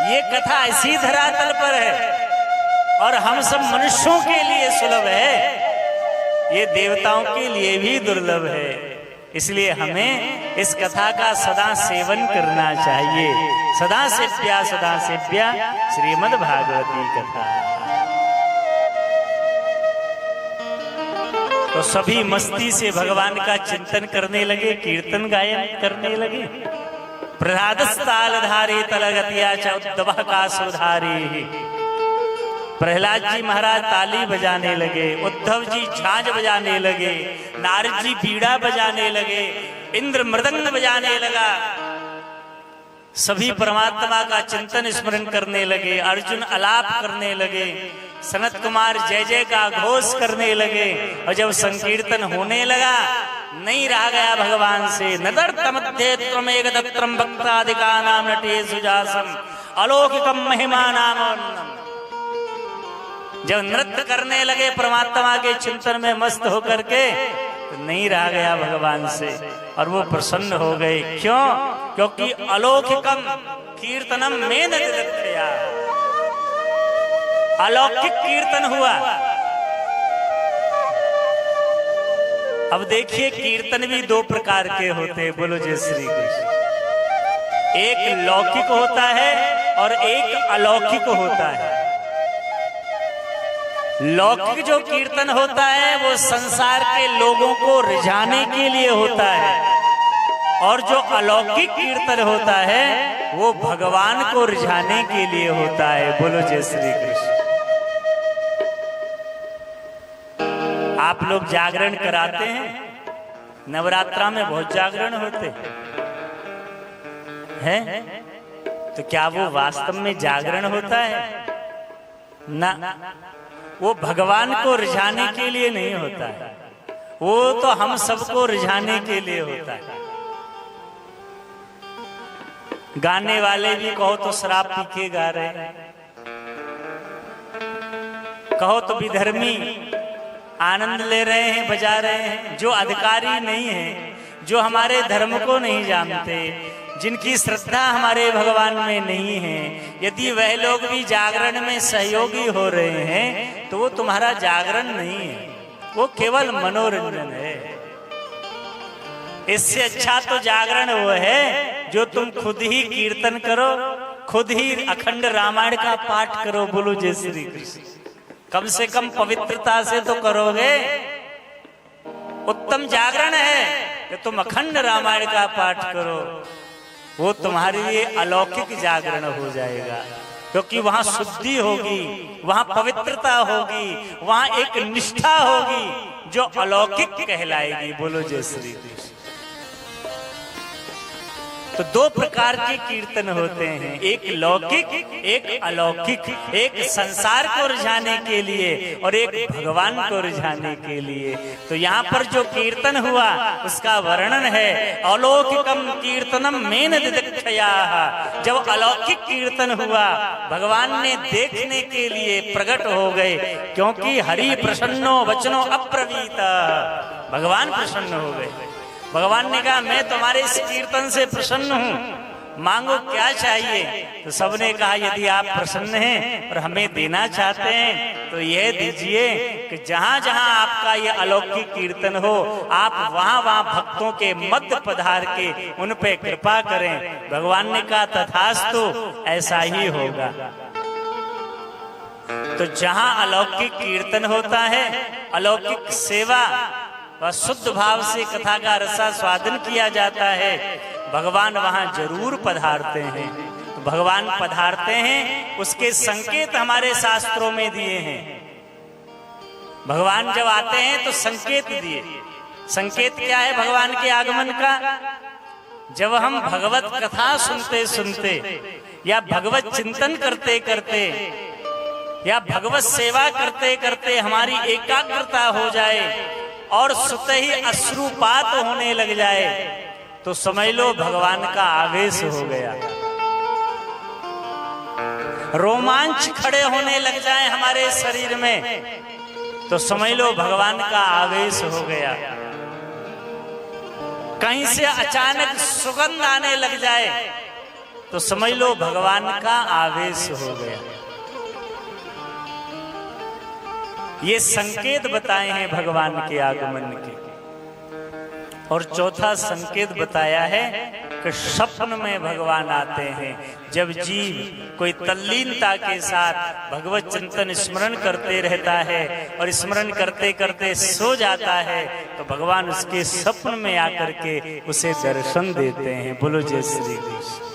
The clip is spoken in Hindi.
ये कथा इसी धरातल पर है और हम सब मनुष्यों के लिए सुलभ है, ये देवताओं के लिए भी दुर्लभ है। इसलिए हमें इस कथा का सदा सेवन करना चाहिए। सदा सेव्या श्रीमद् भागवती कथा। तो सभी मस्ती से भगवान का चिंतन करने लगे, कीर्तन गायन करने लगे। प्रहलादस्ताल धारे तलगतिया च उद्धव का सुधारी। प्रहलाद जी महाराज ताली बजाने लगे, उद्धव जी झांझ बजाने लगे, नारद जी बीड़ा बजाने लगे, इंद्र मृदंग बजाने लगा। सभी परमात्मा का चिंतन स्मरण करने लगे, अर्जुन अलाप करने लगे, सनत कुमार जय जय का घोष करने लगे। और जब संकीर्तन होने लगा, नहीं रह गया भगवान से। नदर्तमध्ये त्वमेक दत्त्रम भक्तादिकानां नटे सुजासम अलौकिकम महिमानाम। जब नृत्य करने लगे परमात्मा के चिंतन में मस्त होकर के, तो नहीं रह गया भगवान से और वो प्रसन्न हो गए। क्यों? क्योंकि अलौकिकम कीर्तनम में निदक्षया, अलौकिक कीर्तन हुआ। अब देखिए, कीर्तन भी दो प्रकार के होते हैं। बोलो जय श्री कृष्ण। एक लौकिक होता है और एक अलौकिक होता है। लौकिक जो कीर्तन होता है वो संसार के लोगों को रिझाने के लिए होता है, और जो अलौकिक कीर्तन होता है वो भगवान को रिझाने के लिए होता है। बोलो जय श्री कृष्ण। आप लोग जागरण कराते हैं, नवरात्रा में बहुत जागरण होते हैं, तो क्या वो वास्तव में जागरण होता है? ना, वो भगवान को रिझाने के लिए नहीं होता है, वो तो हम सबको रिझाने के लिए होता है। गाने वाले भी कहो तो शराब पी के गा रहे हैं, कहो तो विधर्मी आनंद ले रहे हैं, बजा रहे हैं। जो अधिकारी नहीं है, जो हमारे धर्म को नहीं जानते, जिनकी श्रद्धा हमारे भगवान में नहीं है, यदि वह लोग भी जागरण में सहयोगी हो रहे हैं तो वो तुम्हारा जागरण नहीं है, वो केवल मनोरंजन है। इससे अच्छा तो जागरण वो है जो तुम खुद ही कीर्तन करो, खुद ही अखंड रामायण का पाठ करो। बोलो जय श्री कृष्ण। कम से कम पवित्रता से तो करोगे। उत्तम जागरण है कि तुम अखंड रामायण का पाठ करो, वो तुम्हारे लिए अलौकिक जागरण हो जाएगा। क्योंकि वहां शुद्धि होगी, वहां पवित्रता होगी, वहां एक निष्ठा होगी जो अलौकिक कहलाएगी। बोलो जय श्री कृष्ण। तो दो प्रकार के कीर्तन होते हैं, एक लौकिक एक अलौकिक, एक संसार को रिझाने के लिए और एक भगवान को रिझाने के लिए। तो यहाँ पर जो कीर्तन हुआ उसका वर्णन है, अलौकिकम कीर्तनम मेन दिदक्षया। जब अलौकिक कीर्तन हुआ, भगवान ने देखने के लिए प्रकट हो गए, क्योंकि हरि प्रसन्नो वचनो अब्रवीत। भगवान प्रसन्न हो गए। भगवान ने कहा, मैं तुम्हारे इस कीर्तन से प्रसन्न हूँ, मांगो क्या चाहिए। तो सबने कहा, यदि आप प्रसन्न हैं और हमें देना चाहते हैं तो यह दीजिए कि जहां जहां आपका ये अलौकिक कीर्तन हो, आप वहां वहां भक्तों के मध्य पधार के उन पे कृपा करें। भगवान ने कहा, तथास्तु, ऐसा ही होगा। तो जहां अलौकिक कीर्तन होता है, अलौकिक सेवा व शुद्ध भाव से कथा का रसा स्वादन किया जाता है, भगवान वहां जरूर पधारते हैं। तो भगवान पधारते हैं, उसके संकेत हमारे शास्त्रों में दिए हैं। भगवान जब आते हैं तो संकेत दिए। संकेत क्या है भगवान के आगमन का? जब हम भगवत कथा सुनते सुनते या भगवत चिंतन करते करते या भगवत सेवा करते करते हमारी एकाग्रता हो जाए और स्वतः ही अश्रुपात होने लग जाए, तो समझ लो भगवान का आवेश हो गया। रोमांच खड़े होने लग जाए हमारे शरीर में, तो समझ लो भगवान का आवेश हो गया। कहीं से अचानक सुगंध आने लग जाए तो समझ लो भगवान का आवेश हो गया। ये संकेत बताए हैं भगवान के आगमन के। और चौथा संकेत बताया है कि स्वप्न में भगवान आते हैं। जब जीव कोई तल्लीनता के साथ भगवत चिंतन स्मरण करते रहता है और स्मरण करते करते सो जाता है, तो भगवान उसके स्वप्न में आकर के उसे दर्शन देते हैं। बोलो जय श्री कृष्ण।